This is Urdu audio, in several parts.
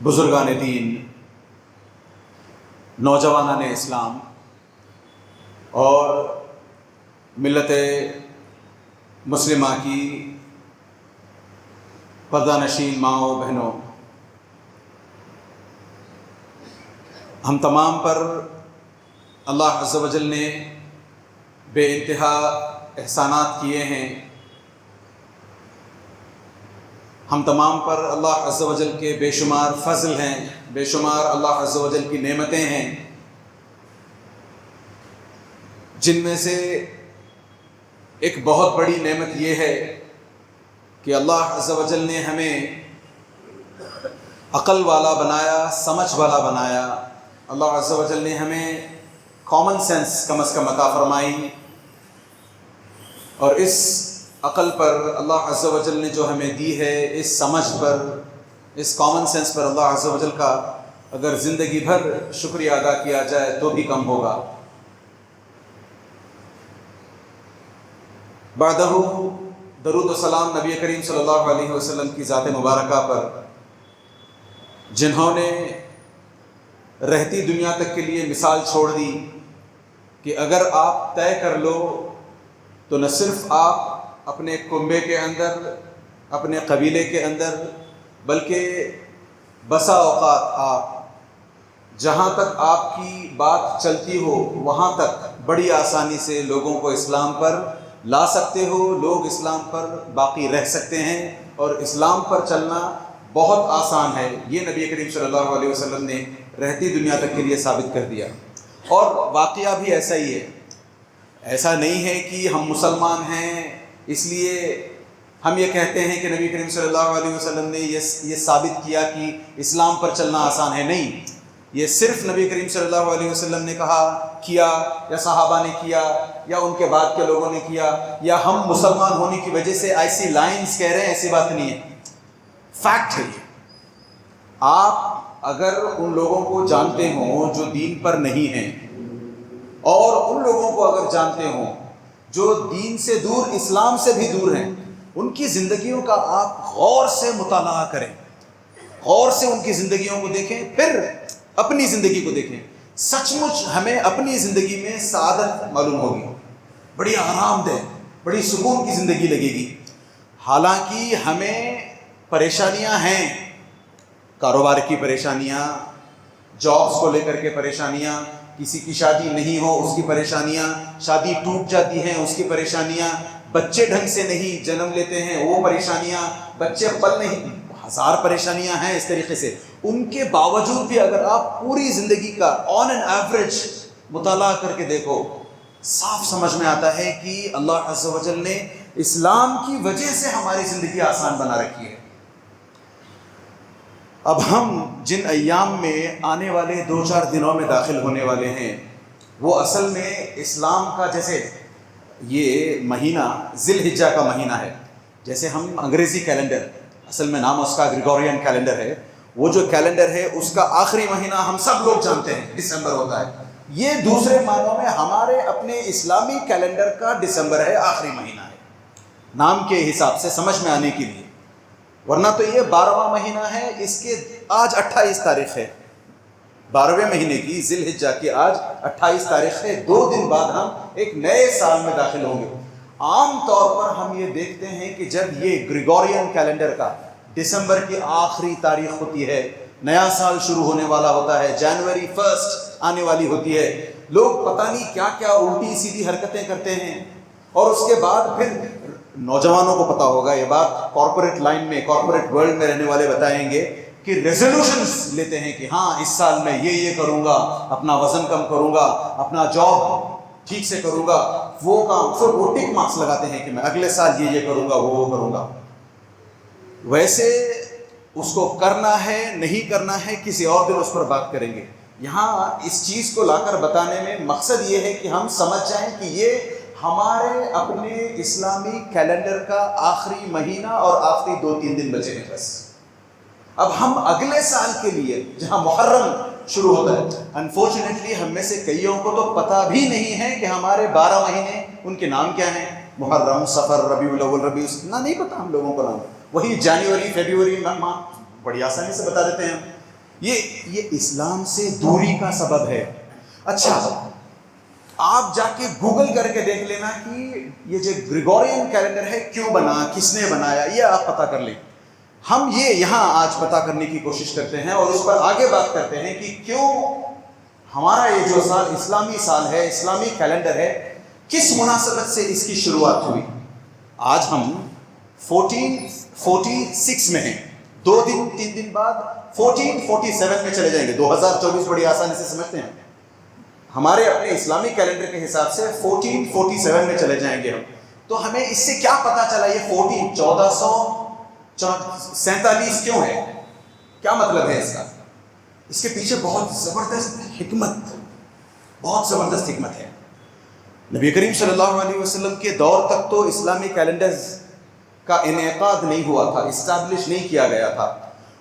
بزرگان دین، نوجوانان اسلام اور ملت مسلمہ کی پردہ نشین ماؤں بہنوں، ہم تمام پر اللہ عز و جل نے بے انتہا احسانات کیے ہیں۔ ہم تمام پر اللہ عز و جل کے بے شمار فضل ہیں، بے شمار اللہ عز و جل کی نعمتیں ہیں، جن میں سے ایک بہت بڑی نعمت یہ ہے کہ اللہ عز و جل نے ہمیں عقل والا بنایا، سمجھ والا بنایا۔ اللہ عز و جل نے ہمیں کامن سینس کم از کم عطا فرمائی، اور اس عقل پر اللہ عز و جل نے جو ہمیں دی ہے، اس سمجھ پر، اس کامن سینس پر اللہ عز و جل کا اگر زندگی بھر شکریہ ادا کیا جائے تو بھی کم ہوگا۔ بعدہ درود و سلام نبی کریم صلی اللہ علیہ وسلم کی ذات مبارکہ پر، جنہوں نے رہتی دنیا تک کے لیے مثال چھوڑ دی کہ اگر آپ طے کر لو تو نہ صرف آپ اپنے کنبے کے اندر، اپنے قبیلے کے اندر، بلکہ بسا اوقات آپ جہاں تک آپ کی بات چلتی ہو وہاں تک بڑی آسانی سے لوگوں کو اسلام پر لا سکتے ہو، لوگ اسلام پر باقی رہ سکتے ہیں، اور اسلام پر چلنا بہت آسان ہے۔ یہ نبی کریم صلی اللہ علیہ وسلم نے رہتی دنیا تک کے لیے ثابت کر دیا، اور واقعہ بھی ایسا ہی ہے۔ ایسا نہیں ہے کہ ہم مسلمان ہیں اس لیے ہم یہ کہتے ہیں کہ نبی کریم صلی اللہ علیہ وسلم نے یہ ثابت کیا کہ اسلام پر چلنا آسان ہے۔ نہیں، یہ صرف نبی کریم صلی اللہ علیہ وسلم نے کیا، یا صحابہ نے کیا، یا ان کے بعد کے لوگوں نے کیا، یا ہم مسلمان ہونے کی وجہ سے ایسی لائنز کہہ رہے ہیں، ایسی بات نہیں ہے، فیکٹ ہے یہ۔ آپ اگر ان لوگوں کو جانتے ہوں جو دین پر نہیں ہیں، اور ان لوگوں کو اگر جانتے ہوں جو دین سے دور، اسلام سے بھی دور ہیں، ان کی زندگیوں کا آپ غور سے مطالعہ کریں، غور سے ان کی زندگیوں کو دیکھیں، پھر اپنی زندگی کو دیکھیں۔ سچ مچ ہمیں اپنی زندگی میں سعادت معلوم ہوگی، بڑی آرام دہ، بڑی سکون کی زندگی لگے گی۔ حالانکہ ہمیں پریشانیاں ہیں، کاروبار کی پریشانیاں، جابس کو لے کر کے پریشانیاں، کسی کی شادی نہیں ہو اس کی پریشانیاں، شادی ٹوٹ جاتی ہیں اس کی پریشانیاں، بچے ڈھنگ سے نہیں جنم لیتے ہیں وہ پریشانیاں، بچے پل نہیں، ہزار پریشانیاں ہیں اس طریقے سے۔ ان کے باوجود بھی اگر آپ پوری زندگی کا آن این ایوریج مطالعہ کر کے دیکھو، صاف سمجھ میں آتا ہے کہ اللہ عز و جل نے اسلام کی وجہ سے ہماری زندگی آسان بنا رکھی ہے۔ اب ہم جن ایام میں آنے والے 2-4 دنوں میں داخل ہونے والے ہیں، وہ اصل میں اسلام کا، جیسے یہ مہینہ ذی الحجہ کا مہینہ ہے، جیسے ہم انگریزی کیلنڈر، اصل میں نام اس کا گریگورین کیلنڈر ہے، وہ جو کیلنڈر ہے اس کا آخری مہینہ ہم سب لوگ جانتے ہیں دسمبر ہوتا ہے۔ یہ دوسرے معنوں میں ہمارے اپنے اسلامی کیلنڈر کا دسمبر ہے، آخری مہینہ ہے، نام کے حساب سے سمجھ میں آنے کے لیے، ورنہ تو یہ 12واں مہینہ ہے۔ اس کے آج 28 تاریخ ہے، 12ویں مہینے کی ذی الحجہ کی آج 28 تاریخ ہے۔ 2 دن بعد ہم ایک نئے سال میں داخل ہوں گے۔ عام طور پر ہم یہ دیکھتے ہیں کہ جب یہ گریگورین کیلنڈر کا دسمبر کی آخری تاریخ ہوتی ہے، نیا سال شروع ہونے والا ہوتا ہے، جنوری 1 آنے والی ہوتی ہے، لوگ پتہ نہیں کیا کیا الٹی سیدھی حرکتیں کرتے ہیں، اور اس کے بعد پھر نوجوانوں کو پتہ ہوگا یہ بات، کارپوریٹ لائن میں، کارپوریٹ ورلڈ میں رہنے والے بتائیں گے کہ ریزولوشنز لیتے ہیں کہ ہاں اس سال میں یہ کروں گا، اپنا وزن کم کروں گا، اپنا جاب ٹھیک سے کروں گا، وہ کام، پھر وہ ٹک مارکس لگاتے ہیں کہ میں اگلے سال یہ کروں گا، وہ کروں گا۔ ویسے اس کو کرنا ہے نہیں کرنا ہے کسی اور دن اس پر بات کریں گے۔ یہاں اس چیز کو لا کر بتانے میں مقصد یہ ہے کہ ہم سمجھ جائیں کہ یہ ہمارے اپنے اسلامی کیلنڈر کا آخری مہینہ اور آخری 2-3 دن بچے ہیں بس۔ اب ہم اگلے سال کے لیے جہاں محرم شروع ہوتا ہے، انفارچونیٹلی ہم میں سے کئیوں کو تو پتہ بھی نہیں ہے کہ ہمارے 12 مہینے ان کے نام کیا ہیں، محرم، صفر، ربیع الاول، ربیع، اتنا نہیں پتہ ہم لوگوں کو نام۔ وہی جنوری، فیبروری، مارچ بڑی آسانی سے بتا دیتے ہیں۔ یہ اسلام سے دوری کا سبب ہے۔ اچھا، آپ جا کے گوگل کر کے دیکھ لینا کہ یہ جو گریگورین کیلنڈر ہے کیوں بنا، کس نے بنایا، یہ آپ پتہ کر لیں۔ ہم یہ یہاں آج پتہ کرنے کی کوشش کرتے ہیں اور اس پر آگے بات کرتے ہیں کہ کیوں ہمارا یہ جو سال اسلامی سال ہے، اسلامی کیلنڈر ہے، کس مناسبت سے اس کی شروعات ہوئی۔ آج ہم 1446 میں ہیں، 3 دن بعد 1447 میں چلے جائیں گے۔ 2024 بڑی آسانی سے سمجھتے ہیں، ہمارے اپنے اسلامی کیلنڈر کے حساب سے 1447 میں چلے جائیں گے ہم۔ تو ہمیں اس سے کیا پتا چلا یہ 1447 کیوں ہے، کیا مطلب ہے اس کا؟ اس کے پیچھے بہت زبردست حکمت ہے۔ نبی کریم صلی اللہ علیہ وسلم کے دور تک تو اسلامی کیلنڈرز کا انعقاد نہیں ہوا تھا، اسٹیبلش نہیں کیا گیا تھا۔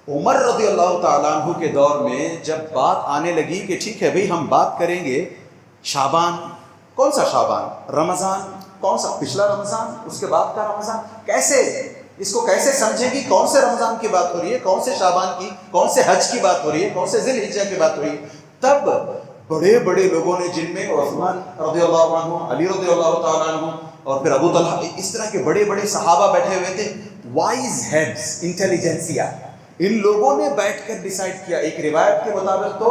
عمر رضی اللہ تعالیٰ عنہ کے دور میں جب بات آنے لگی کہ ٹھیک ہے بھئی ہم بات کریں گے شعبان، کون سا شعبان، رمضان کون سا، پچھلا رمضان، اس کے بعد کا رمضان، کیسے اس کو کیسے سمجھیں گی، کون سے رمضان کی بات ہو رہی ہے، کون سے شعبان کی، کون سے حج کی بات ہو رہی ہے، کون سے ذی الحجہ کی بات ہو رہی ہے۔ تب بڑے بڑے لوگوں نے، جن میں عثمان رضی اللہ عنہ، علی رضی اللہ تعالیٰ عنہ اور پھر ابو طلحہ، اس طرح کے بڑے بڑے صحابہ بیٹھے ہوئے تھے، وائز ہیڈز، انٹیلیجنسیا، ان لوگوں نے بیٹھ کر ڈیسائیڈ کیا۔ ایک روایت کے مطابق تو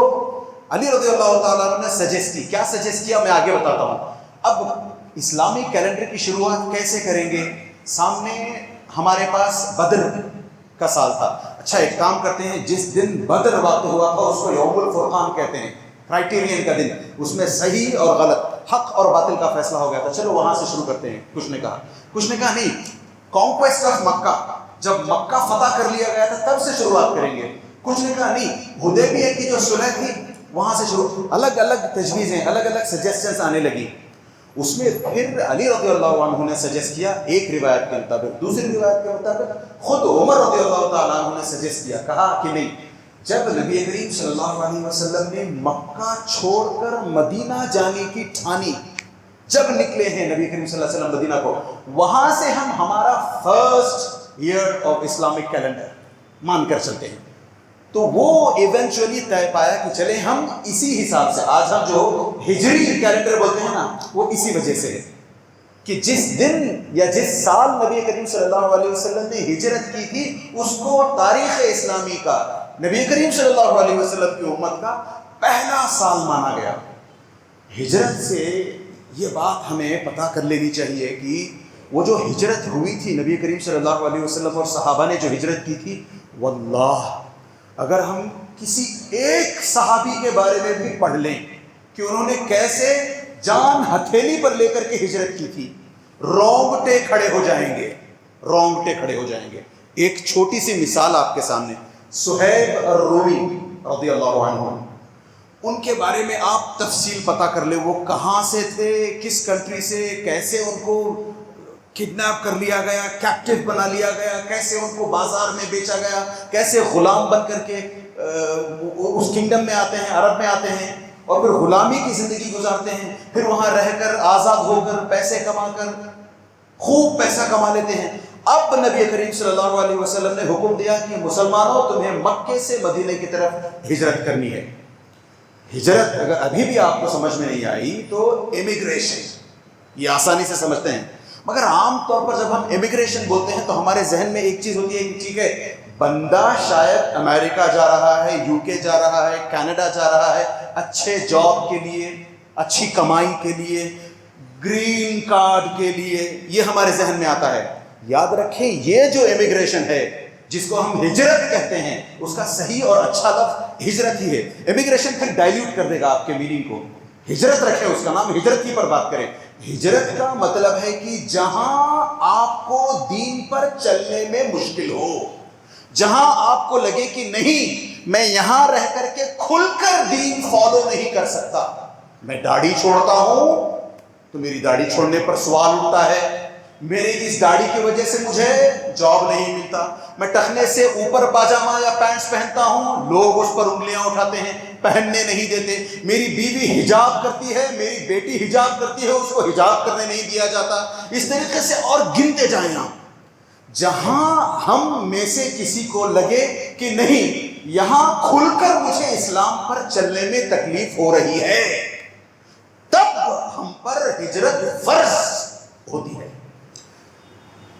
علی رضی اللہ تعالیٰ عنہ نے سجیسٹ کی، کیا سجیسٹ کیا میں آگے بتاتا ہوں۔ اب اسلامی کیلنڈر کی شروعات کیسے کریں گے؟ سامنے ہمارے پاس بدر کا سال تھا۔ اچھا ایک کام کرتے ہیں، جس دن بدر واقع ہوا تھا اس کو یوم الفرقان کہتے ہیں، کرائٹیرین کا دن، اس میں صحیح اور غلط، حق اور باطل کا فیصلہ ہو گیا تھا۔ چلو وہاں سے شروع کرتے ہیں۔ کچھ نے کہا نہیں، کانکویسٹ آف مکہ، جب مکہ فتح کر لیا گیا تھا تب سے شروعات کریں گے۔ کچھ نے کہا نہیں، حدیبیہ کی جو صلح تھی وہاں سے شروع۔ الگ الگ تجویزیں، الگ الگ سجیسشنز آنے لگی۔ اس میں پھر علی رضی اللہ عنہ نے سجیسٹ کیا ایک روایت کے مطابق، دوسری روایت کے مطابق خود عمر رضی اللہ تعالیٰ عنہ نے سجیسٹ کیا، کہا کہ نہیں، جب نبی کریم صلی اللہ علیہ وسلم نے مکہ چھوڑ کر مدینہ جانے کی ٹھانی، جب نکلے ہیں نبی کریم صلی اللہ علیہ وسلم مدینہ کو، وہاں سے ہم ہمارا first year of Islamic calendar مان کر چلتے ہیں۔ تو وہ ایونچولی طے پایا کہ چلے ہم اسی حساب سے، آج ہم جو ہجری کیلنڈر بولتے ہیں نا، وہ اسی وجہ سے ہے کہ جس دن یا جس سال نبی کریم صلی اللہ علیہ وسلم نے ہجرت کی تھی، اس کو تاریخ اسلامی کا، نبی کریم صلی اللہ علیہ وسلم کی امت کا پہلا سال مانا گیا۔ ہجرت سے یہ بات ہمیں پتہ کر لینی چاہیے کہ وہ جو ہجرت ہوئی تھی، نبی کریم صلی اللہ علیہ وسلم اور صحابہ نے جو ہجرت کی تھی، واللہ اگر ہم کسی ایک صحابی کے بارے میں بھی پڑھ لیں کہ انہوں نے کیسے جان ہتھیلی پر لے کر کے ہجرت کی تھی، رونگٹے کھڑے ہو جائیں گے۔ ایک چھوٹی سی مثال آپ کے سامنے، صہیب الرومی رضی اللہ عنہ، ان کے بارے میں آپ تفصیل پتہ کر لیں، وہ کہاں سے تھے، کس کنٹری سے، کیسے ان کو کڈنیپ کر لیا گیا، کیپٹیو بنا لیا گیا، کیسے ان کو بازار میں بیچا گیا، کیسے غلام بن کر کے اس کنگڈم میں آتے ہیں، عرب میں آتے ہیں، اور پھر غلامی کی زندگی گزارتے ہیں، پھر وہاں رہ کر آزاد ہو کر پیسے کما کر خوب پیسہ کما لیتے ہیں۔ اب نبی کریم صلی اللہ علیہ وسلم نے حکم دیا کہ مسلمانوں تمہیں مکے سے مدینے کی طرف ہجرت کرنی ہے۔ ہجرت اگر ابھی بھی آپ کو سمجھ میں نہیں آئی تو امیگریشن، یہ آسانی سے سمجھتے ہیں، مگر عام طور پر جب ہم امیگریشن بولتے ہیں تو ہمارے ذہن میں ایک چیز ہوتی ہے کہ ٹھیک ہے، بندہ شاید امریکہ جا رہا ہے، یو کے جا رہا ہے، کینیڈا جا رہا ہے، اچھے جاب کے لیے، اچھی کمائی کے لیے، گرین کارڈ کے لیے، یہ ہمارے ذہن میں آتا ہے۔ یاد رکھیں یہ جو امیگریشن ہے جس کو ہم ہجرت کہتے ہیں، اس کا صحیح اور اچھا لفظ ہجرت ہی ہے۔ امیگریشن پھر ڈائلیوٹ کر دے گا آپ کے میننگ کو، ہجرت رکھیں، اس کا نام ہجرت ہی پر بات کریں۔ ہجرت کا مطلب ہے کہ جہاں آپ کو دین پر چلنے میں مشکل ہو، جہاں آپ کو لگے کہ نہیں میں یہاں رہ کر کے کھل کر دین فالو نہیں کر سکتا، میں داڑھی چھوڑتا ہوں تو میری داڑھی چھوڑنے پر سوال اٹھتا ہے، میری اس داڑھی کی وجہ سے مجھے جاب نہیں ملتا، میں ٹخنے سے اوپر پاجامہ یا پینٹس پہنتا ہوں، لوگ اس پر انگلیاں اٹھاتے ہیں، پہننے نہیں دیتے، میری بیوی حجاب کرتی ہے، میری بیٹی حجاب کرتی ہے، اس کو حجاب کرنے نہیں دیا جاتا، اس طریقے سے اور گنتے جائیں آپ۔ جہاں ہم میں سے کسی کو لگے کہ نہیں یہاں کھل کر مجھے اسلام پر چلنے میں تکلیف ہو رہی ہے، تب ہم پر ہجرت فرض ہوتی ہے۔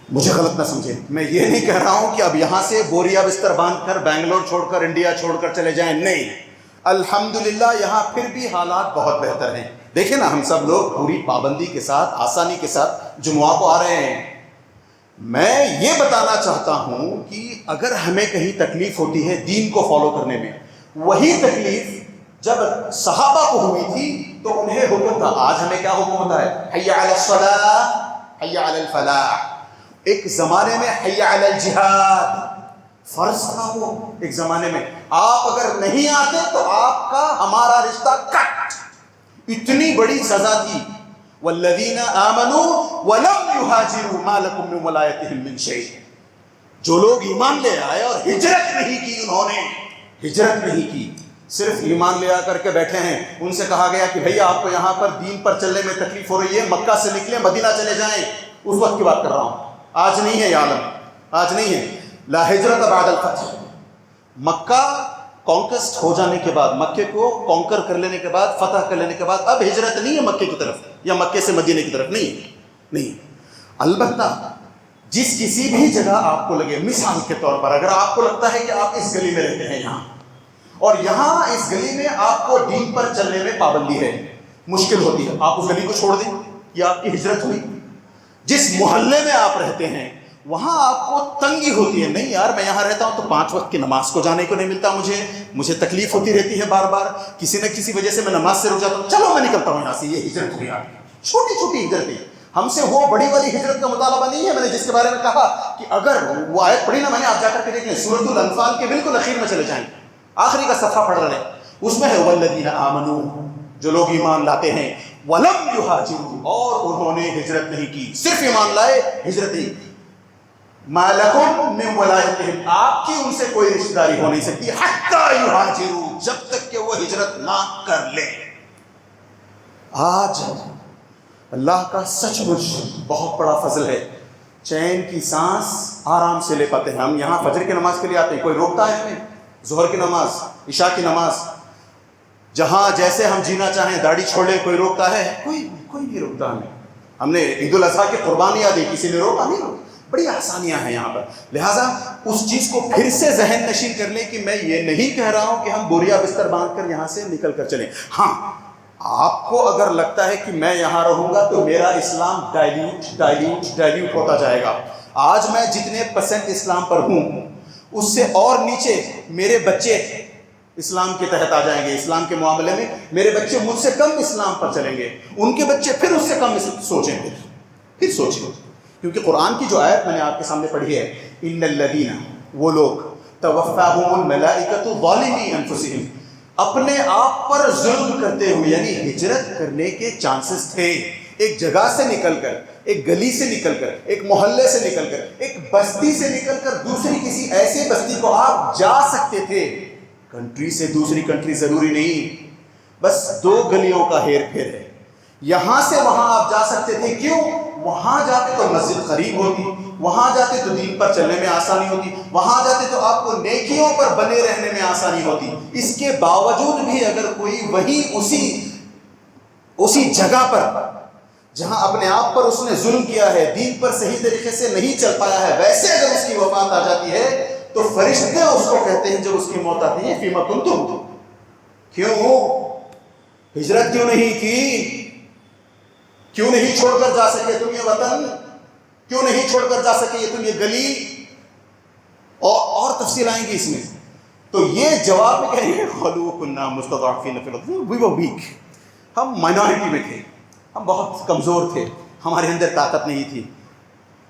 مجھے غلط نہ سمجھے، میں یہ نہیں کہہ رہا ہوں کہ اب یہاں سے بوریا بستر باندھ کر بنگلور چھوڑ کر انڈیا چھوڑ کر چلے جائیں، نہیں، الحمدللہ یہاں پھر بھی حالات بہت بہتر ہیں۔ دیکھیں نا، ہم سب لوگ پوری پابندی کے ساتھ، آسانی کے ساتھ جمعہ کو آ رہے ہیں۔ میں یہ بتانا چاہتا ہوں کہ اگر ہمیں کہیں تکلیف ہوتی ہے دین کو فالو کرنے میں، وہی تکلیف جب صحابہ کو ہوئی تھی تو انہیں حکم تھا، آج ہمیں کیا حکم ہوتا ہے؟ حی علی الصلاۃ، حی علی الفلاح۔ ایک زمانے میں حی علی الجہاد فرض تھا، وہ ایک زمانے میں آپ اگر نہیں آتے تو آپ کا ہمارا رشتہ کٹ، اتنی بڑی سزا تھی۔ والذین آمنوا ولم یہاجروا ما لکم من ولایتہم من شیء، جو لوگ ایمان لے آئے اور ہجرت نہیں کی، انہوں نے ہجرت نہیں کی، صرف ایمان لے آ کر کے بیٹھے ہیں، ان سے کہا گیا کہ بھئی آپ کو یہاں پر دین پر چلنے میں تکلیف ہو رہی ہے، مکہ سے نکلیں مدینہ چلے جائیں، اس وقت کی بات کر رہا ہوں، آج نہیں ہے یہ عالم، آج نہیں ہے۔ لا ہجرت بعد الفتح، مکہ کانکسٹ ہو جانے کے بعد، مکے کو کانکر کر لینے کے بعد، فتح کر لینے کے بعد اب ہجرت نہیں ہے مکے کی طرف یا مکے سے مدینے کی طرف، نہیں۔ البتہ جس کسی بھی جگہ آپ کو لگے، مثال کے طور پر اگر آپ کو لگتا ہے کہ آپ اس گلی میں رہتے ہیں یہاں، اور یہاں اس گلی میں آپ کو دین پر چلنے میں پابندی ہے، مشکل ہوتی ہے، آپ اس گلی کو چھوڑ دیں، یہ آپ کی ہجرت ہوئی۔ جس محلے میں آپ رہتے ہیں وہاں آپ کو تنگی ہوتی ہے، نہیں یار میں یہاں رہتا ہوں تو 5 وقت کی نماز کو جانے کو نہیں ملتا، مجھے تکلیف ہوتی رہتی ہے بار بار، کسی نہ کسی وجہ سے میں نماز سے رک جاتا ہوں، چلو میں نکلتا ہوں یہاں سے۔ یہ ہجرت ہوئی آپ کی، چھوٹی چھوٹی ہجرت ہے، ہم سے وہ بڑی والی ہجرت کا مطالبہ نہیں ہے۔ میں نے جس کے بارے میں کہا کہ اگر وہ آیت پڑھی نا میں نے، آپ جا کر کے دیکھ لیں، سورۃ الانفال کے بالکل اخیر میں چلے جائیں، آخری کا صفحہ پڑھ رہے ہیں، اس میں ہے والذین آمنوا، جو لوگ ایمان لاتے ہیں، ولم یہاجروا، اور انہوں نے ہجرت نہیں کی، صرف ایمان لائے، ہجرت نہیں، ما لکم من ولایتہم، آپ کی ان سے کوئی رشتہ داری ہو نہیں سکتی، حتی یہاجروا، جب تک کہ وہ ہجرت نہ کر لیں۔ آج اللہ کا سچ مچ بہت بڑا فضل ہے، چین کی سانس آرام سے لے پاتے ہیں۔ ہم یہاں فجر کی نماز کے لیے آتے ہیں، کوئی روکتا ہے ہمیں؟ ظہر کی نماز، عشاء کی نماز، جہاں جیسے ہم جینا چاہیں، داڑھی چھوڑے، کوئی روکتا ہے؟ کوئی نہیں روکتا ہمیں۔ ہم نے عید الاضحیٰ کی قربانیاں دی، کسی نے روکا نہیں، بڑی آسانیاں ہیں یہاں پر۔ لہٰذا اس چیز کو پھر سے ذہن نشین کر لیں کہ میں یہ نہیں کہہ رہا ہوں کہ ہم بوریا بستر باندھ کر یہاں سے نکل کر چلیں۔ ہاں، آپ کو اگر لگتا ہے کہ میں یہاں رہوں گا تو میرا اسلام ڈائلیوٹ ہوتا جائے گا، آج میں جتنے % اسلام پر ہوں اس سے اور نیچے میرے بچے اسلام کے تحت آ جائیں گے، اسلام کے معاملے میں میرے بچے مجھ سے کم اسلام پر چلیں گے، ان کے بچے پھر اس سے کم سوچیں گے، پھر سوچیں، کیونکہ قرآن کی جو آیت میں نے آپ کے سامنے پڑھی ہے، ان الذین، وہ لوگ، توفاہم الملائکۃ ظالمی انفسہم، اپنے آپ پر ظلم کرتے ہوئے، یعنی ہجرت کرنے کے چانسز تھے، ایک جگہ سے نکل کر، ایک گلی سے نکل کر، ایک محلے سے نکل کر، ایک بستی سے نکل کر دوسری کسی ایسے بستی کو آپ جا سکتے تھے، کنٹری سے دوسری کنٹری ضروری نہیں، بس 2 گلیوں کا ہیر پھیر ہے، یہاں سے وہاں آپ جا سکتے تھے، کیوں؟ وہاں جاتے تو مسجد قریب ہوتی، وہاں جاتے تو دین پر چلنے میں آسانی ہوتی، وہاں جاتے تو آپ کو نیکیوں پر بنے رہنے میں آسانی ہوتی۔ اس کے باوجود بھی اگر کوئی وہیں اسی جگہ پر جہاں اپنے آپ پر اس نے ظلم کیا ہے، دین پر صحیح طریقے سے نہیں چل پایا ہے، ویسے اگر اس کی وفات آ جاتی ہے تو فرشتے اس کو کہتے ہیں جب اس کی موت آتی ہے، فیما کنتم، کیوں ہجرت کیوں نہیں کی؟ کیوں نہیں چھوڑ کر جا سکے تم یہ وطن؟ کیوں نہیں چھوڑ کر جا سکے یہ تم یہ گلی؟ اور تفصیل آئیں گی اس میں۔ تو یہ جواب میں کہیں گے قالوا كنا مستضعفين في الارض، we were weak، ہم مائنورٹی میں تھے، ہم بہت کمزور تھے، ہمارے اندر طاقت نہیں تھی۔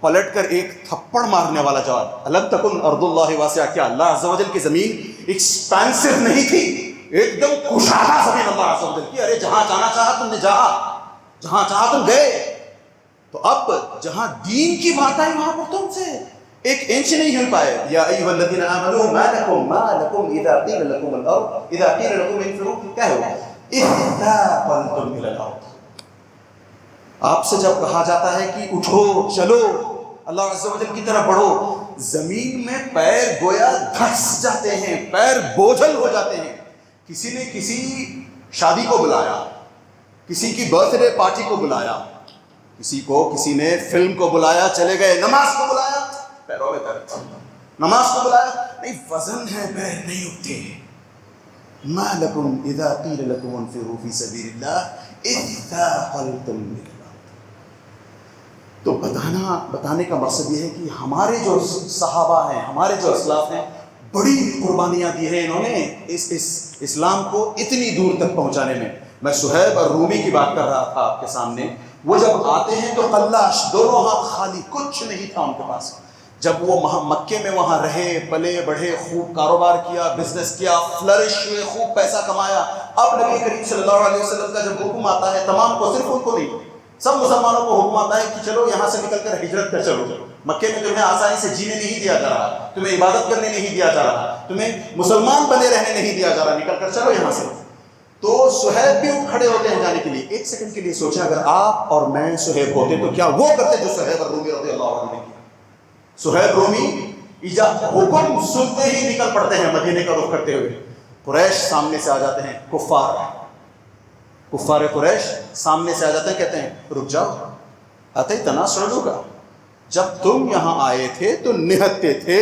پلٹ کر ایک تھپڑ مارنے والا جواب، الم تکن ارض اللہ واسعہ، کیا اللہ عز و جل کی زمین ایکسپینسو نہیں تھی؟ ایک دم کشادہ زمین اللہ عز و جل کی، ارے جہاں جانا چاہا تم نے جہاں چاہا تم گئے۔ تو اب جہاں دین کی بات آئی وہاں پر تم سے 1 انچ نہیں ہل پائے۔ یا ایھا الذین آمنوا ما لکم اذا قیل لکم انفروا، کیا ہو اذ ثاقلتم الی الارض، آپ سے جب کہا جاتا ہے کہ اٹھو چلو، اللہ عز و جل کی طرف بڑھو. زمین میں پیر گویا دھس جاتے ہیں, پیر بوجھل ہو جاتے ہیں. کسی نے کسی شادی کو بلایا, کسی کی برتھ ڈے پارٹی کو بلایا, کسی نے فلم کو بلایا, چلے گئے. نماز کو بلایا, پیروں میں درد. نماز کو بلایا, نہیں وزن ہے, پیر نہیں اٹھتے. ما لکم اذا قیل لکم انفروا فی سبیل اللہ اذ ثاقلتم من الارض. تو بتانے کا مقصد یہ ہے کہ ہمارے جو صحابہ ہیں, ہمارے جو اسلاف ہیں, بڑی قربانیاں دی ہیں انہوں نے اس اسلام کو اتنی دور تک پہنچانے میں. میں صہیب اور رومی کی بات کر رہا تھا آپ کے سامنے. وہ جب آتے ہیں تو قلاش, دونوں ہاتھ خالی, کچھ نہیں تھا ان کے پاس. جب وہ مکے میں وہاں رہے, پلے بڑھے, خوب کاروبار کیا, بزنس کیا, فلرش ہوئے, خوب پیسہ کمایا. اب نبی کریم صلی اللہ علیہ وسلم کا جب حکم آتا ہے, تمام کو, صرف ان کو نہیں, سب مسلمانوں کو حکم آتا ہے کہ چلو یہاں سے نکل کر ہجرت کر چلو. مکے میں تمہیں آسانی سے جینے نہیں دیا جا رہا, تمہیں عبادت کرنے نہیں دیا جا رہا, تمہیں مسلمان بنے رہنے نہیں دیا جا رہا, نکل کر چلو یہاں سے. تو صہیب بھی اٹھ کھڑے ہوتے ہیں جانے کے لیے. ایک سیکنڈ کے لیے سوچیں, اگر آپ اور میں صہیب ہوتے تو کیا وہ کرتے جو صہیب اور رومی رضی اللہ عنہ نے کیا. صہیب رومی حکم سنتے ہی نکل پڑتے ہیں مدینے کا رخ کرتے ہوئے. قریش سامنے سے آ جاتے ہیں, کفار قریش سامنے سے آ جاتے ہیں, کہتے ہیں رک جاؤ, آتے تناسلو کا, جب تم یہاں آئے تھے تو نہتے تھے,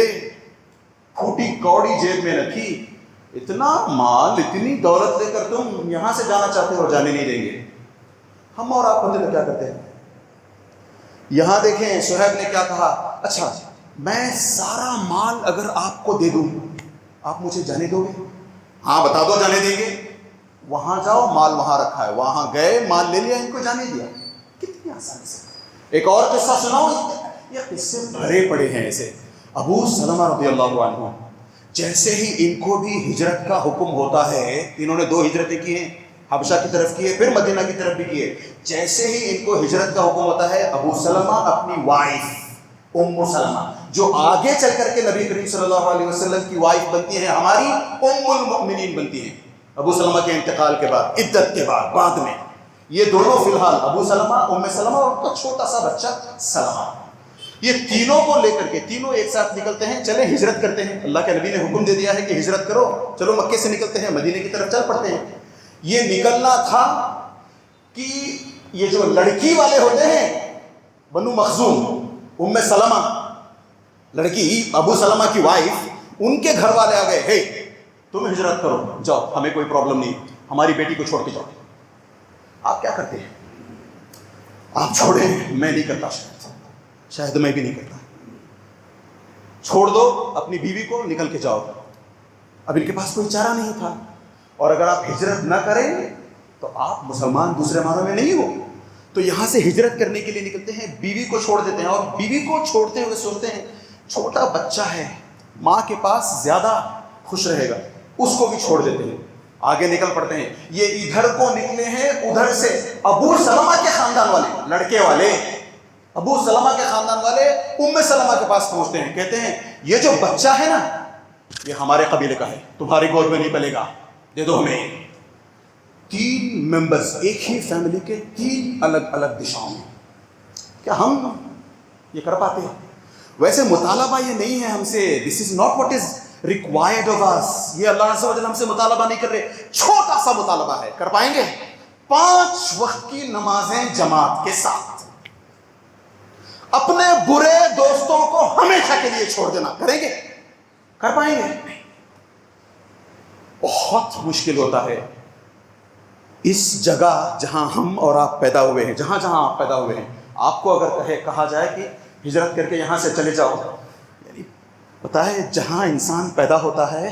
پھوٹی کوڑی جیب میں رکھی, اتنا مال, اتنی دولت لے کر تم یہاں سے جانا چاہتے ہو, جانے نہیں دیں گے. ہم اور آپ بندے کیا کرتے ہیں. یہاں دیکھیں صہیب نے کیا کہا, اچھا میں سارا مال اگر آپ کو دے دوں, آپ مجھے جانے دو گے؟ ہاں بتا دو, جانے دیں گے. وہاں جاؤ, مال وہاں رکھا ہے. وہاں گئے, مال لے لیا, ان کو جانے دیا. کتنی آسانی سے. ایک اور قصہ سناؤ, یہ قصے بھرے پڑے ہیں ایسے. ابو سلمہ رضی اللہ عنہ, جیسے ہی ان کو بھی ہجرت کا حکم ہوتا ہے, انہوں نے 2 ہجرتیں کی ہیں, حبشہ کی طرف کی ہے, پھر مدینہ کی طرف بھی کی ہے. جیسے ہی ان کو ہجرت کا حکم ہوتا ہے, ابو سلمہ اپنی وائف ام سلمہ, جو آگے چل کر کے نبی کریم صلی اللہ علیہ وسلم کی وائف بنتی ہیں, ہماری ام المؤمنین بنتی ہیں ابو سلمہ کے انتقال کے بعد, عدت کے بعد میں. یہ دونوں فی الحال ابو سلمہ, ام سلمہ اور ان کا چھوٹا سا بچہ سلمہ, یہ تینوں کو لے کر کے تینوں ایک ساتھ نکلتے ہیں, چلے ہجرت کرتے ہیں. اللہ کے نبی نے حکم دے دیا ہے کہ ہجرت کرو, چلو مکے سے نکلتے ہیں, مدینے کی طرف چل پڑتے ہیں. یہ نکلنا تھا کہ یہ جو لڑکی والے ہوتے ہیں بنو مخزوم, ام سلمہ لڑکی, ابو سلمہ کی وائف, ان کے گھر والے آ گئے, ہے تم ہجرت کرو, جاؤ, ہمیں کوئی پرابلم نہیں, ہماری بیٹی کو چھوڑ کے جاؤ. آپ کیا کرتے ہیں؟ آپ چھوڑیں, میں نہیں کرتا, شاید میں بھی نہیں کرتا. چھوڑ دو اپنی بیوی کو, نکل کے جاؤ. اب ان کے پاس کوئی چارہ نہیں تھا, اور اگر آپ ہجرت نہ کریں تو آپ مسلمان دوسرے معنوں میں نہیں ہو. تو یہاں سے ہجرت کرنے کے لیے نکلتے ہیں, بیوی کو چھوڑ دیتے ہیں, اور بیوی کو چھوڑتے ہوئے سوچتے ہیں چھوٹا بچہ ہے, ماں کے پاس زیادہ خوش رہے گا, اس کو بھی چھوڑ دیتے ہیں. آگے نکل پڑتے ہیں. یہ ادھر کو نکلے ہیں, ادھر سے ابو سلمہ کے خاندان والے, لڑکے والے, ابو سلمہ کے خاندان والے ام سلمہ کے پاس پہنچتے ہیں, کہتے ہیں یہ جو بچہ ہے نا, یہ ہمارے قبیلے کا ہے, تمہاری گود میں نہیں پلے گا, دے دو ہمیں. 3 ممبرز, ایک ہی فیملی کے 3 الگ الگ دشاؤں میں. کیا ہم یہ کر پاتے ہیں؟ ویسے مطالبہ یہ نہیں ہے ہم سے, this is not what is required of us. یہ اللہ عز و جل ہم سے مطالبہ نہیں کر رہے, چھوٹا سا مطالبہ ہے. کر پائیں گے 5 وقت کی نمازیں جماعت کے ساتھ, اپنے برے دوستوں کو ہمیشہ کے لیے چھوڑ دینا, کریں گے؟ کر پائیں گے؟ بہت مشکل ہوتا ہے. اس جگہ جہاں ہم اور آپ پیدا ہوئے ہیں, جہاں جہاں آپ پیدا ہوئے ہیں, آپ کو اگر کہا جائے کہ ہجرت کر کے یہاں سے چلے جاؤ, یعنی پتہ ہے جہاں انسان پیدا ہوتا ہے,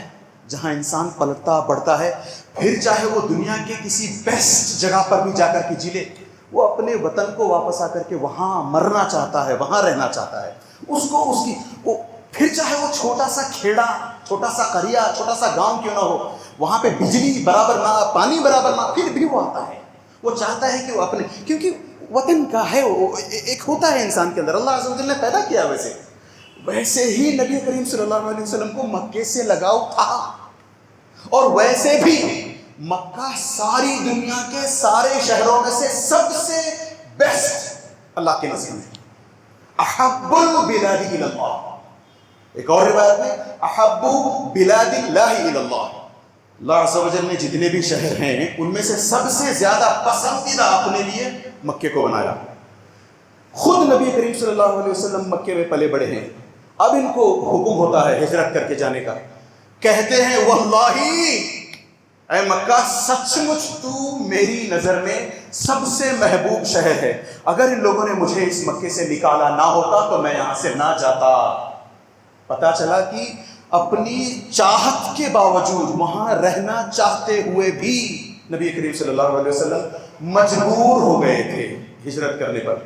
جہاں انسان پلتا بڑھتا ہے, پھر چاہے وہ دنیا کے کسی بیسٹ جگہ پر بھی جا کر کے جی لے, وہ اپنے وطن کو واپس آ کر کے وہاں مرنا چاہتا ہے, وہاں رہنا چاہتا ہے. اس کو اس کی وہ پھر چاہے وہ چھوٹا سا کھیڑا, چھوٹا سا قریہ, چھوٹا سا گاؤں کیوں نہ ہو, وہاں پہ بجلی برابر نہ, پانی برابر نہ, پھر بھی وہ آتا ہے. وہ چاہتا ہے کہ وہ اپنے, کیونکہ وطن کا ہے, وہ ایک ہوتا ہے انسان کے اندر, اللہ عز و جل نے پیدا کیا. ویسے ہی نبی کریم صلی اللہ علیہ وسلم کو مکے سے لگاؤ تھا, اور ویسے بھی مکہ ساری دنیا کے سارے شہروں میں سے سب سے بیسٹ اللہ کے نظر میں. احب البلاد الی اللہ. ایک اور روایت میں احب بلاد اللہ الی اللہ. اللہ عز و جل نے جتنے بھی شہر ہیں ان میں سے سب سے زیادہ پسندیدہ اپنے لیے مکے کو بنایا. خود نبی کریم صلی اللہ علیہ وسلم مکے میں پلے بڑے ہیں. اب ان کو حکم ہوتا ہے ہجرت کر کے جانے کا. کہتے ہیں واللہ اے مکہ سچ مچ تو میری نظر میں سب سے محبوب شہر ہے. اگر ان لوگوں نے مجھے اس مکے سے نکالا نہ ہوتا تو میں یہاں سے نہ جاتا. پتا چلا کہ اپنی چاہت کے باوجود وہاں رہنا چاہتے ہوئے بھی نبی کریم صلی اللہ علیہ وسلم مجبور ہو گئے تھے ہجرت کرنے پر.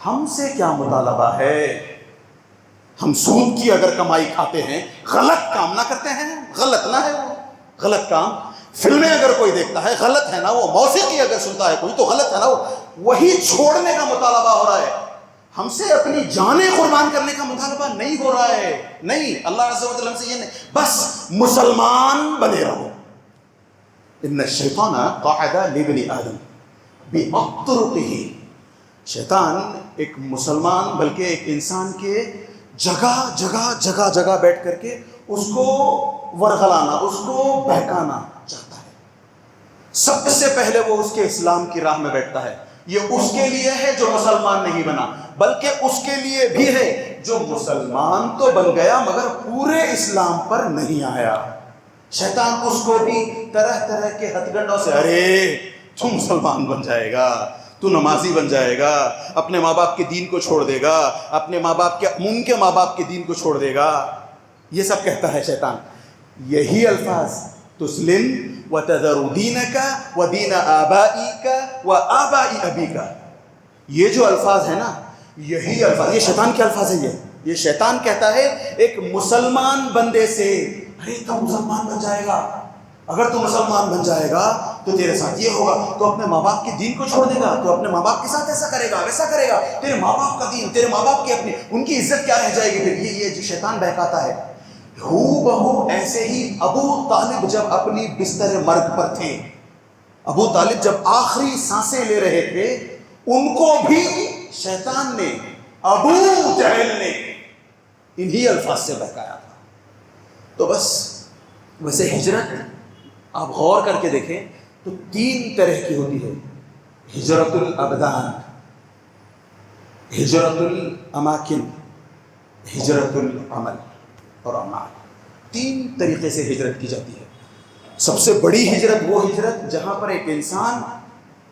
ہم سے کیا مطالبہ ہے؟ ہم سود کی اگر کمائی کھاتے ہیں غلط کام نہ کرتے ہیں؟ غلط نہ ہے وہ غلط کام. فلمیں اگر کوئی دیکھتا ہے غلط ہے نا وہ. موسیقی اگر سنتا ہے کوئی تو غلط ہے نا وہ. وہی چھوڑنے کا مطالبہ ہو رہا ہے. ہم سے اپنی جانیں قربان کرنے کا مطالبہ نہیں ہو رہا ہے. نہیں، اللہ عز و جل ہم سے یہ نہیں، بس مسلمان بنے رہو. ان الشیطان قعد لابن آدم بأطرقه. شیطان ایک مسلمان بلکہ ایک انسان کے جگہ جگہ بیٹھ کر کے اس کو ورغلانا، اس کو بہکانا چاہتا ہے. سب سے پہلے وہ اس کے اسلام کی راہ میں بیٹھتا ہے. یہ اس کے لیے ہے جو مسلمان نہیں بنا، بلکہ اس کے لیے بھی ہے جو مسلمان تو بن گیا مگر پورے اسلام پر نہیں آیا. شیطان اس کو بھی طرح طرح کے ہتھ گنڈوں سے، ارے تو مسلمان بن جائے گا، تو نمازی بن جائے گا، اپنے ماں باپ کے دین کو چھوڑ دے گا، اپنے ماں باپ کے ان کے ماں باپ کے دین کو چھوڑ دے گا. یہ سب کہتا ہے شیطان. یہی الفاظ تسلم وتذر دینک ودین آبائک وآباء ابیک، یہ جو الفاظ ہیں نا، یہی الفاظ، یہ شیطان کے الفاظ ہیں. یہ شیطان کہتا ہے ایک مسلمان بندے سے، ارے تو مسلمان بن جائے گا، اگر تو مسلمان بن جائے گا تو تیرے ساتھ یہ ہوگا، تو اپنے ماں باپ کے دین کو چھوڑ دے گا، تو اپنے ماں باپ کے ساتھ ایسا کرے گا ویسا کرے گا، تیرے ماں باپ کا دین، تیرے ماں باپ کی اپنی ان کی عزت کیا رہ جائے گی پھر. یہ جو شیطان بہکاتا ہے. ہو بہو ایسے ہی ابو طالب جب اپنی بستر مرگ پر تھے، ابو طالب جب آخری سانسیں لے رہے تھے، ان کو بھی شیطان نے، ابو جہل نے انہی الفاظ سے بہکایا تھا. تو بس ویسے ہجرت آپ غور کر کے دیکھیں تو 3 طرح کی ہوتی ہے. ہجرت الابدان، ہجرت الاماکن، ہجرت العمل اور اعمال. 3 طریقے سے ہجرت کی جاتی ہے. سب سے بڑی ہجرت وہ ہجرت جہاں پر ایک انسان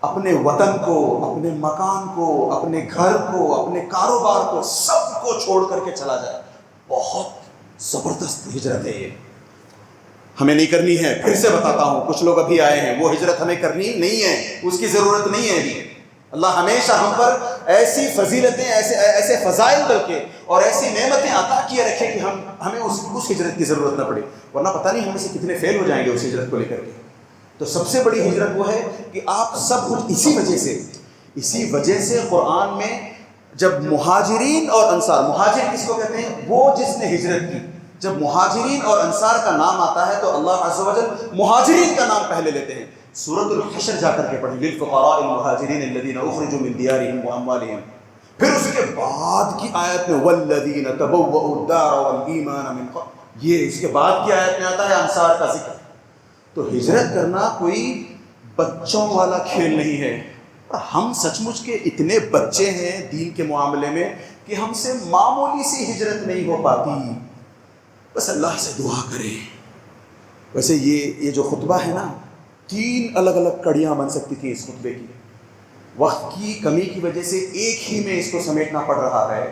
اپنے وطن کو، اپنے مکان کو، اپنے گھر کو، اپنے کاروبار کو، سب کو چھوڑ کر کے چلا جائے. بہت زبردست ہجرت ہے یہ. ہمیں نہیں کرنی ہے. پھر سے بتاتا ہوں، کچھ لوگ ابھی آئے ہیں، وہ ہجرت ہمیں کرنی نہیں ہے، اس کی ضرورت نہیں ہے ابھی. اللہ ہمیشہ ہم پر ایسی فضیلتیں، ایسے فضائل بلکہ اور ایسی نعمتیں عطا کیے رکھے کہ ہمیں اس ہجرت کی ضرورت نہ پڑے، ورنہ پتہ نہیں ہم سے کتنے فیل ہو جائیں گے اس ہجرت کو لے کر کے. تو سب سے بڑی ہجرت وہ ہے کہ آپ سب کچھ اسی وجہ سے قرآن میں جب مہاجرین اور انصار، مہاجر کس کو کہتے ہیں؟ وہ جس نے ہجرت کی. جب مہاجرین اور انصار کا نام آتا ہے تو اللہ عز و جل مہاجرین کا نام پہلے لیتے ہیں. سورۃ الحشر جا کر کے پڑھیں، للفقراء المہاجرین الذین اخرجوا من دیارہم واموالہم. پھر اس کے بعد کی آیت میں والذین تبوؤوا الدار والایمان من قبل، یہ اس کے بعد کی آیت میں آتا ہے انصار کا ذکر. تو ہجرت کرنا کوئی بچوں والا کھیل نہیں ہے. ہم سچ مچ کے اتنے بچے ہیں دین کے معاملے میں کہ ہم سے معمولی سی ہجرت نہیں ہو پاتی. بس اللہ سے دعا کریں. ویسے یہ جو خطبہ ہے نا، 3 الگ الگ کڑیاں بن سکتی تھیں اس خطبے کی. وقت کی کمی کی وجہ سے ایک ہی میں اس کو سمیٹنا پڑ رہا ہے.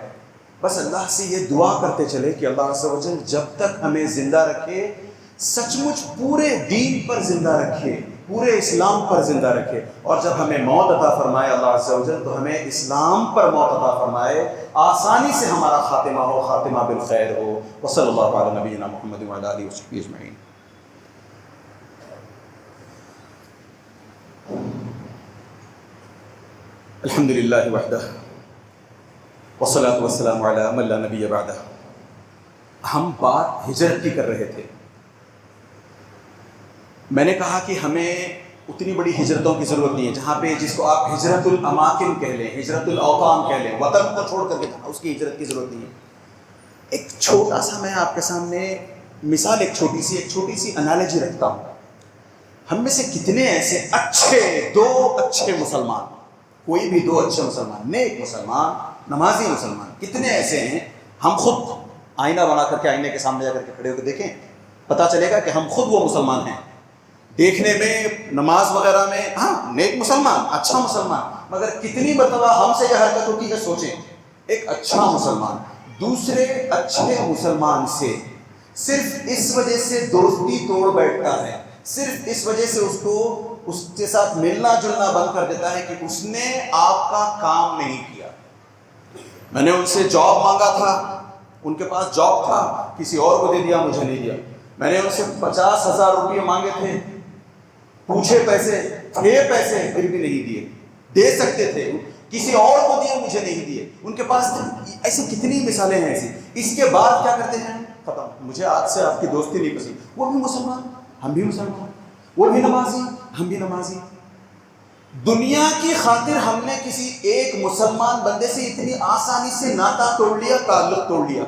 بس اللہ سے یہ دعا کرتے چلے کہ اللہ عز و جل جب تک ہمیں زندہ رکھے، سچ مچ پورے دین پر زندہ رکھے، پورے اسلام پر زندہ رکھے. اور جب ہمیں موت عطا فرمائے اللہ عز و جل، تو ہمیں اسلام پر موت عطا فرمائے، آسانی سے ہمارا خاتمہ ہو، خاتمہ بالخیر ہو. وصلی اللہ علی نبینا محمد وعلی آلہ وصحبہ اجمعین. الحمد للہ وحدہ والصلاۃ والسلام علی من لا نبی بعدہ. ہم بات ہجرت کی کر رہے تھے. میں نے کہا کہ ہمیں اتنی بڑی ہجرتوں کی ضرورت نہیں ہے، جہاں پہ جس کو آپ ہجرت الاماکن کہہ لیں، ہجرت الاوطان کہہ لیں، وطن کو چھوڑ کر کے جانا، اس کی ہجرت کی ضرورت نہیں ہے۔ ایک چھوٹا سا میں آپ کے سامنے مثال، ایک چھوٹی سی انالوجی رکھتا ہوں۔ ہم میں سے کتنے ایسے دو اچھے مسلمان، کوئی بھی دو اچھے مسلمان، نیک مسلمان، نمازی مسلمان، کتنے ایسے ہیں؟ ہم خود آئینہ بنا کر کے آئینے کے سامنے جا کر کے کھڑے ہو کے دیکھیں، پتہ چلے گا کہ ہم خود وہ مسلمان ہیں۔ دیکھنے میں، نماز وغیرہ میں، ہاں نیک مسلمان، اچھا مسلمان، مگر کتنی مرتبہ ہم سے یہ حرکت ہوتی ہے؟ سوچیں، ایک اچھا مسلمان دوسرے اچھے مسلمان سے صرف اس وجہ سے دوستی توڑ بیٹھتا ہے، صرف اس وجہ سے اس کے ساتھ ملنا جلنا بند کر دیتا ہے کہ اس نے آپ کا کام نہیں کیا۔ میں نے ان سے جاب مانگا تھا، ان کے پاس جاب تھا، کسی اور کو دے دیا، مجھے نہیں دیا۔ میں نے ان سے 50,000 روپئے مانگے تھے، پوچھے پیسے، پیسے پھر بھی نہیں دیے۔ دے سکتے تھے، کسی اور کو دیے، مجھے نہیں دیے۔ ان کے پاس ایسی کتنی مثالیں ہیں ایسی۔ اس کے بعد کیا کرتے ہیں؟ ختم، مجھے آج سے آپ کی دوستی نہیں پسند۔ وہ بھی مسلمان، ہم بھی مسلمان، وہ بھی نمازی، ہم بھی نمازی۔ دنیا کی خاطر ہم نے کسی ایک مسلمان بندے سے اتنی آسانی سے ناطہ توڑ لیا، تعلق توڑ لیا۔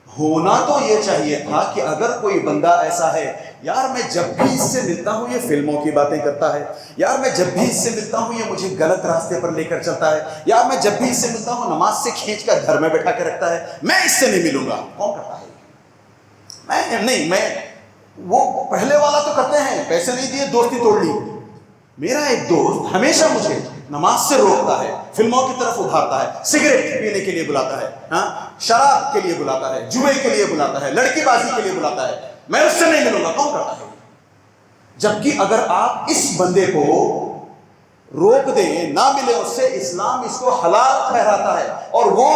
ہونا تو یہ چاہیے تھا کہ اگر کوئی بندہ ایسا ہے، یار میں جب بھی اس سے ملتا ہوں یہ فلموں کی باتیں کرتا ہے، یار میں جب بھی اس سے ملتا ہوں یہ مجھے غلط راستے پر لے کر چلتا ہے، یار میں جب بھی اس سے ملتا ہوں نماز سے کھینچ کر گھر میں بیٹھا کے رکھتا ہے، میں اس سے نہیں ملوں گا۔ کون کرتا ہے؟ میں وہ پہلے والا تو کرتے ہیں، پیسے نہیں دیے، دوستی توڑ لی۔ میرا ایک دوست ہمیشہ مجھے نماز سے روکتا ہے، فلموں کی طرف ابھارتا ہے، سگریٹ پینے کے لیے بلاتا ہے، شراب کے لیے بلاتا ہے، جوئے کے لیے بلاتا ہے، لڑکی بازی کے لیے بلاتا ہے، میں اس سے نہیں ملوں گا۔ کون کرتا ہے؟ جبکہ اگر آپ اس بندے کو روک دیں، نہ ملے اس سے، اسلام اس کو حلال ٹھہراتا ہے، اور وہ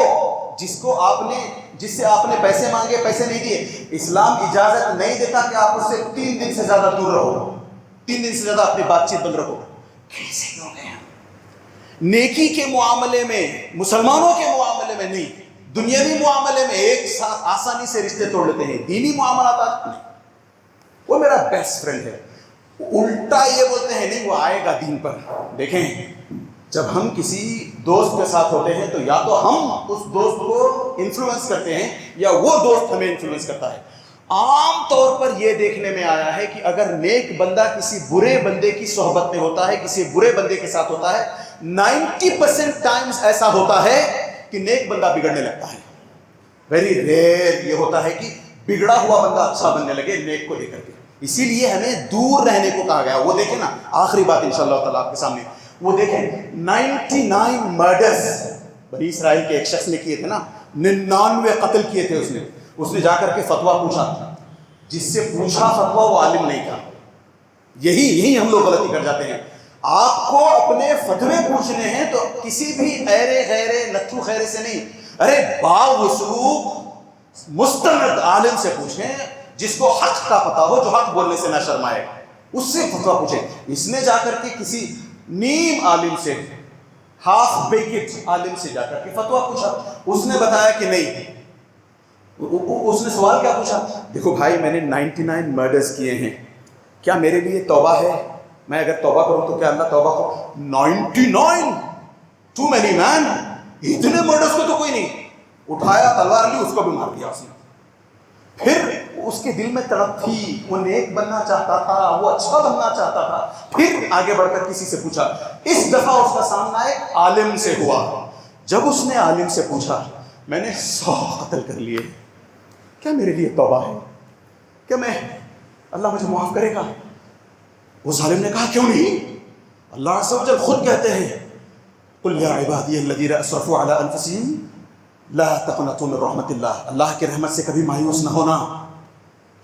جس سے آپ نے پیسے مانگے، پیسے نہیں دیے، اسلام اجازت نہیں دیتا کہ آپ اس سے 3 دن سے زیادہ دور رہو، 3 دن سے زیادہ اپنی بات چیت بند رکھو۔ کیسے ہو گئے ہم؟ نیکی کے معاملے میں، مسلمانوں کے معاملے میں نہیں، دنیاوی معاملے میں ایک ساتھ آسانی سے رشتے توڑ لیتے ہیں، دینی معاملات نہیں۔ وہ میرا بیسٹ فرینڈ ہے، الٹا یہ بولتے ہیں نہیں وہ آئے گا دین پر۔ دیکھیں، جب ہم کسی دوست کے ساتھ ہوتے ہیں تو یا تو ہم اس دوست کو انفلوئنس کرتے ہیں یا وہ دوست ہمیں انفلوئنس کرتا ہے۔ عام طور پر یہ دیکھنے میں آیا ہے کہ اگر نیک بندہ کسی برے بندے کی صحبت میں ہوتا ہے، کسی برے بندے کے ساتھ ہوتا ہے، 90% ٹائمز ایسا ہوتا ہے کہ نیک بندہ بگڑنے لگتا ہے۔ ویری ریئر یہ ہوتا ہے کہ بگڑا ہوا بندہ اچھا بننے لگے نیک کو لے کر کے۔ اسی لیے ہمیں دور رہنے کو کہا گیا۔ وہ دیکھیں نا، آخری بات انشاءاللہ تعالیٰ آپ کے سامنے، وہ دیکھیں 99 مرڈرز بنی اسرائیل کے ایک شخص نے کیے تھے نا، 99 قتل کیے تھے اس نے جا کر کے فتویٰ پوچھا، جس سے پوچھا فتویٰ وہ عالم نہیں تھا۔ یہی ہم لوگ غلطی کر جاتے ہیں۔ آپ کو اپنے فتوے پوچھنے ہیں تو کسی بھی ایرے غیرے لچو خیرے سے نہیں، ارے باوثوق مستند عالم سے پوچھیں، جس کو حق کا پتہ ہو، جو حق بولنے سے نہ شرمائے، اس سے فتویٰ پوچھیں۔ اس نے جا کر کے کسی نیم عالم سے، ہاف بیکٹ عالم سے جا کر کے فتویٰ پوچھا، اس نے بتایا کہ نہیں۔ اس نے سوال کیا پوچھا؟ دیکھو بھائی، میں نے 99 مرڈرز کیے ہیں، کیا میرے لیے توبہ ہے؟ میں اگر توبہ کروں تو کیا اللہ توبہ کو 99 ٹو مینی مین، اتنے مرڈرز کو تو کوئی نہیں۔ اٹھایا، تلوار لی، اس کو بھی مار دیا اس نے۔ پھر اس کے دل میں تڑپ تھی، وہ نیک بننا چاہتا تھا، وہ اچھا بننا چاہتا تھا۔ پھر آگے بڑھ کر کسی سے پوچھا، اس دفعہ اس کا سامنا ایک عالم سے ہوا۔ جب اس نے عالم سے پوچھا، میں نے 100 قتل کر لیے، کیا میرے لیے توبہ ہے؟ کیا اللہ مجھے معاف کرے گا؟ اس ظالم نے کہا کیوں نہیں؟ اللہ عز و جل خود کہتے ہیں، قل یا عبادی الذین اسرفوا علی انفسہم لا تقنطوا من رحمت اللہ، اللہ کی رحمت سے کبھی مایوس نہ ہونا۔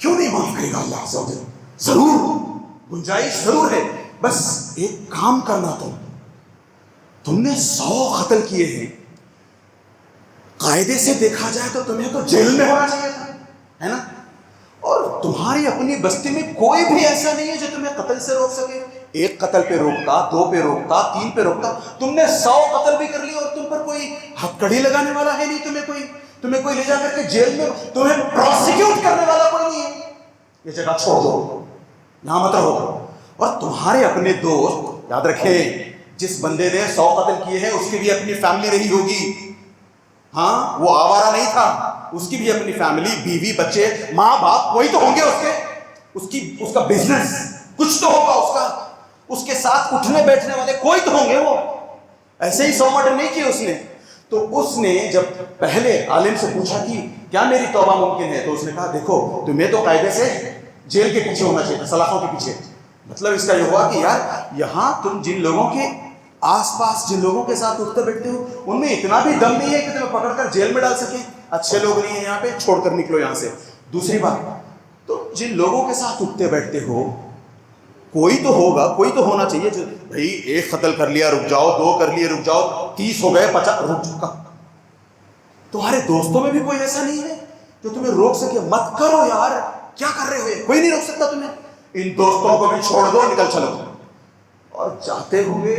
کیوں نہیں معاف کرے گا اللہ عز و جل؟ ضرور گنجائش ضرور ہے، بس ایک کام کرنا، تم نے 100 قتل کیے ہیں، قاعدے سے دیکھا جائے تو تمہیں تو جیل میں ہونا چاہیے تھا، ہے نا؟ اور تمہاری اپنی بستی میں کوئی بھی ایسا نہیں ہے جو تمہیں قتل سے روک سکے۔ ایک قتل پہ روکتا، 2 پہ روکتا، 3 پہ روکتا، تم نے 100 قتل بھی کر لی اور تم پر کوئی ہتھکڑی لگانے والا ہے نہیں، تمہیں کوئی لے جا کر کے جیل میں تمہیں پروسیکیوٹ کرنے والا کوئی نہیں ہے۔ یہ جگہ چھوڑ دو، یہاں مت رہو۔ اور تمہارے اپنے دوست، یاد رکھیں جس بندے نے 100 قتل کیے ہیں اس کی بھی اپنی فیملی رہی ہوگی، ہاں وہ آوارہ نہیں تھا، اس کی بھی اپنی فیملی، بیوی، بچے، ماں باپ کوئی تو ہوں گے اس کا بزنس کچھ تو ہوگا، اس کے ساتھ اٹھنے بیٹھنے والے کوئی تو ہوں گے، وہ ایسے ہی 100 مرڈر نہیں کیے اس نے۔ تو اس نے جب پہلے عالم سے پوچھا کہ کیا میری توبہ ممکن ہے، تو اس نے کہا دیکھو تمہیں تو قاعدے سے جیل کے پیچھے ہونا چاہیے، سلاخوں کے پیچھے۔ مطلب اس کا یہ ہوا کہ یار یہاں تم جن لوگوں کے آس پاس جن لوگوں کے ساتھ اٹھتے بیٹھتے ہو ان میں اتنا بھی دم نہیں ہے کہ تمہیں پکڑ کر جیل میں ڈال سکے، اچھے لوگ نہیں ہیں یہاں پہ، چھوڑ کر نکلو یہاں سے۔ دوسری بات، تو جن لوگوں کے ساتھ اٹھتے بیٹھتے ہو کوئی تو ہوگا، کوئی تو ہونا چاہیے جو بھائی 1 قتل کر لیا رک جاؤ، 2 کر لیے رک جاؤ، 30 ہو گئے 50 رک چکا۔ تمہارے دوستوں میں بھی کوئی ایسا نہیں ہے جو تمہیں روک سکے، مت کرو یار، کیا کر رہے ہو، کوئی نہیں روک سکتا تمہیں، ان دوستوں کو بھی چھوڑ دو، نکل چلو۔ اور جاتے ہوئے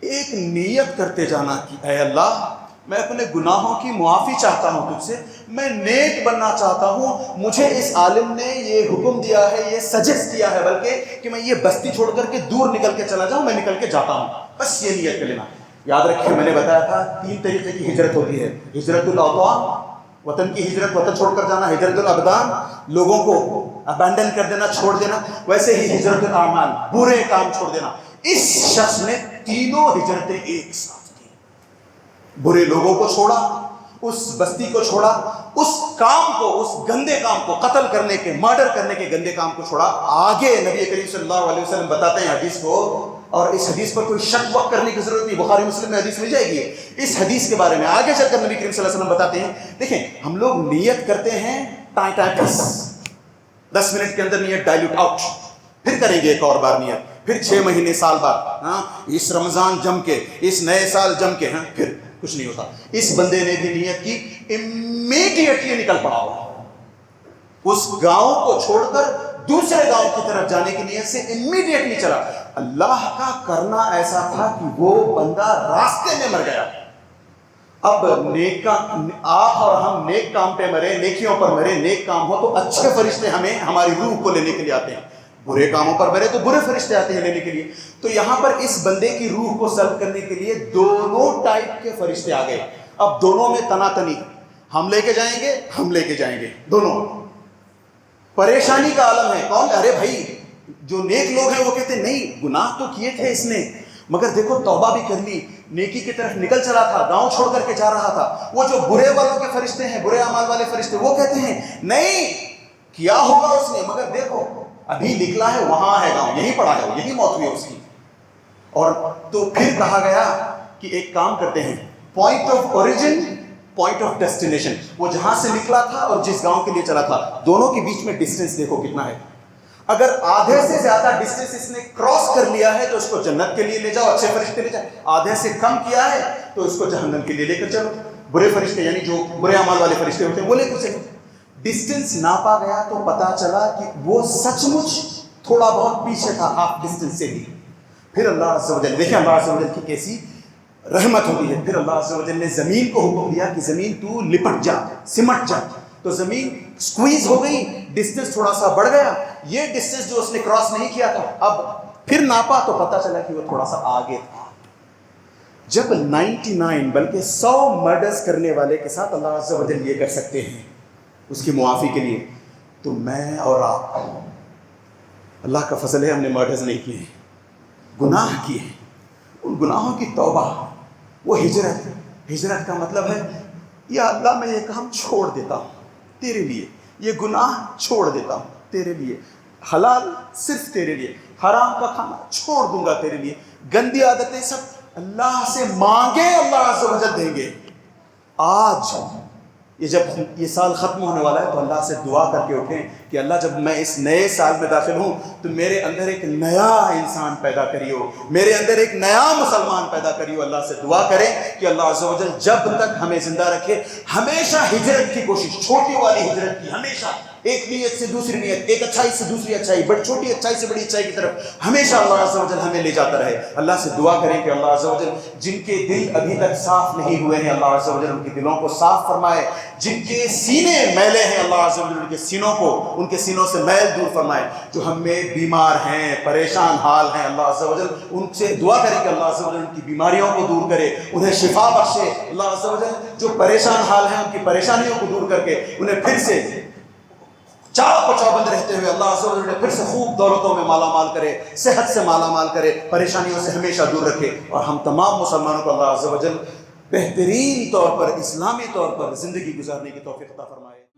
ایک نیت کرتے جانا کہ اے اللہ میں اپنے گناہوں کی معافی چاہتا ہوں تجھ سے، میں نیک بننا چاہتا ہوں، مجھے اس عالم نے یہ حکم دیا ہے، یہ سجیسٹ کیا ہے بلکہ کہ میں یہ بستی چھوڑ کر کے دور نکل کے چلا جاؤں، میں نکل کے جاتا ہوں، بس یہ نیت کر لینا۔ یاد رکھیں میں نے بتایا تھا 3 طریقے کی ہجرت ہوتی ہے، ہجرت الاوطان وطن کی ہجرت، وطن چھوڑ کر جانا، ہجرت الابدان لوگوں کو ابینڈن کر دینا، چھوڑ دینا، ویسے ہی ہجرت الاعمال برے کام چھوڑ دینا۔ اس شخص نے تینوں ہجرتیں ایک ساتھ کی، برے لوگوں کو چھوڑا، اس بستی کو چھوڑا، اس کام کو، اس گندے کام کو، قتل کرنے کے، مرڈر کرنے کے گندے کام کو چھوڑا۔ آگے نبی کریم صلی اللہ علیہ وسلم بتاتے ہیں حدیث کو، اور اس حدیث پر کوئی شک وق کرنے کی ضرورت نہیں، بخاری مسلم میں حدیث مل جائے گی اس حدیث کے بارے میں۔ آگے چل کر نبی کریم صلی اللہ علیہ وسلم بتاتے ہیں، دیکھیں ہم لوگ نیت کرتے ہیں ٹائم پاس، 10 منٹ کے اندر نیت ڈائلیوٹ آؤٹ، پھر کریں گے ایک اور بار نیت، پھر 6 مہینے سال بعد، ہاں اس رمضان جم کے، اس نئے سال جم کے، ہاں پھر کچھ نہیں ہوتا۔ اس بندے نے بھی نیت کی، امیڈیٹلی نکل پڑا ہوا، اس گاؤں کو چھوڑ کر دوسرے گاؤں کی طرف جانے کی نیت سے امیڈیٹلی چلا۔ اللہ کا کرنا ایسا تھا کہ وہ بندہ راستے میں مر گیا۔ اب نیک کام، آپ اور ہم نیک کام پہ مرے، نیکیوں پر مرے، نیک کام ہو تو اچھے فرشتے ہمیں ہماری روح کو لینے کے لیے آتے ہیں، برے کاموں پر مرے تو برے فرشتے آتے ہیں لینے کے لیے۔ تو یہاں پر اس بندے کی روح کو سلب کرنے کے لیے دونوں ٹائپ کے فرشتے آ گئے۔ اب دونوں میں تناتنی، ہم لے کے جائیں گے، ہم لے کے جائیں گے، دونوں پریشانی کا عالم ہے۔ کون؟ ارے بھائی جو نیک لوگ ہیں وہ کہتے ہیں نہیں گناہ تو کیے تھے اس نے، مگر دیکھو توبہ بھی کر لی، نیکی کی طرف نکل چلا تھا، گاؤں چھوڑ کر کے جا رہا تھا۔ وہ جو برے والوں کے فرشتے ہیں، برے اعمال والے فرشتے، وہ کہتے ہیں نہیں کیا ہوگا اس نے، مگر دیکھو ابھی نکلا ہے، وہاں ہے گاؤں، یہیں پڑا ہے، یہی موت ہوئی ہے اس کی۔ اور تو پھر کہا گیا کہ ایک کام کرتے ہیں، point of origin, point of destination, وہ جہاں سے نکلا تھا اور جس گاؤں کے لیے چلا تھا، دونوں کے بیچ میں ڈسٹینس دیکھو کتنا ہے۔ اگر آدھے سے زیادہ ڈسٹینس اس نے کراس کر لیا ہے تو اس کو جنت کے لیے لے جاؤ، اچھے فرشتے لے جاؤ، آدھے سے کم کیا ہے تو اس کو جہنم کے لیے لے کر چلو، برے فرشتے یعنی جو برے اعمال والے فرشتے ہوتے ہیں وہ لے کر چلو۔ ڈسٹینس ناپا گیا تو پتا چلا کہ وہ سچ مچ تھوڑا بہت پیچھے تھا، ہاف ڈسٹینس سے بھی۔ پھر اللہ عز و جل، دیکھیں اللہ عز و جل کی کیسی رحمت ہوتی ہے، پھر اللہ عز و جل نے زمین کو حکم دیا کہ زمین تو لپٹ جا، سمٹ جا، تو زمین سکویز ہو گئی، ڈسٹینس تھوڑا سا بڑھ گیا۔ یہ ڈسٹینس جو اس نے کراس نہیں کیا تھا، اب پھر ناپا تو پتا چلا کہ وہ تھوڑا سا آگے تھا۔ جب 99 بلکہ 100 مرڈرز کرنے والے کے ساتھ اللہ عز و جل یہ کر سکتے ہیں اس کی معافی کے لیے، تو میں اور آپ، اللہ کا فضل ہے ہم نے مرڈرز نہیں کیے ہیں، گناہ کیے ہیں، ان گناہوں کی توبہ، وہ ہجرت۔ ہجرت کا مطلب ہے یا اللہ میں یہ کام چھوڑ دیتا ہوں تیرے لیے، یہ گناہ چھوڑ دیتا ہوں تیرے لیے، حلال صرف تیرے لیے، حرام کا کھانا چھوڑ دوں گا تیرے لیے، گندی عادتیں سب اللہ سے مانگے اللہ عز و جل دیں گے۔ آج یہ جب یہ سال ختم ہونے والا ہے تو اللہ سے دعا کر کے اٹھیں کہ اللہ جب میں اس نئے سال میں داخل ہوں تو میرے اندر ایک نیا انسان پیدا کریو، میرے اندر ایک نیا مسلمان پیدا کریو۔ اللہ سے دعا کریں کہ اللہ عز و جل جب تک ہمیں زندہ رکھے ہمیشہ ہجرت کی کوشش، چھوٹی والی ہجرت کی، ہمیشہ ایک نیت سے دوسری نیت، ایک اچھائی سے دوسری اچھائی، بڑی چھوٹی اچھائی سے بڑی اچھائی کی طرف ہمیشہ اللہ عز و جل ہمیں لے جاتا رہے۔ اللہ سے دعا کریں کہ اللہ عز و جل جن کے دل ابھی تک صاف نہیں ہوئے ہیں اللہ عز و جل ان کے دلوں کو صاف فرمائے، جن کے سینے میلے ہیں اللہ عز و جل ان کے سینوں کو، ان کے سینوں سے میل دور فرمائے. جو ہم میں بیمار ہیں، پریشان حال ہیں، اللہ عز و جل ان سے دعا کرے کہ اللہ عز و جل ان کی بیماریوں کو دور کرے، انہیں شفا بخشے. اللہ عز و جل جو پریشان حال ہیں ان کی پریشانیوں کو دور کر کے انہیں پھر سے چاق و چوبند رہتے ہوئے اللہ عز و جل پھر سے خوب دولتوں میں مالا مال کرے، صحت سے مالا مال کرے، پریشانیوں سے ہمیشہ دور رکھے. اور ہم تمام مسلمانوں کو اللہ عز و جل بہترین طور پر، اسلامی طور پر زندگی گزارنے کی توفیق عطا فرمائے.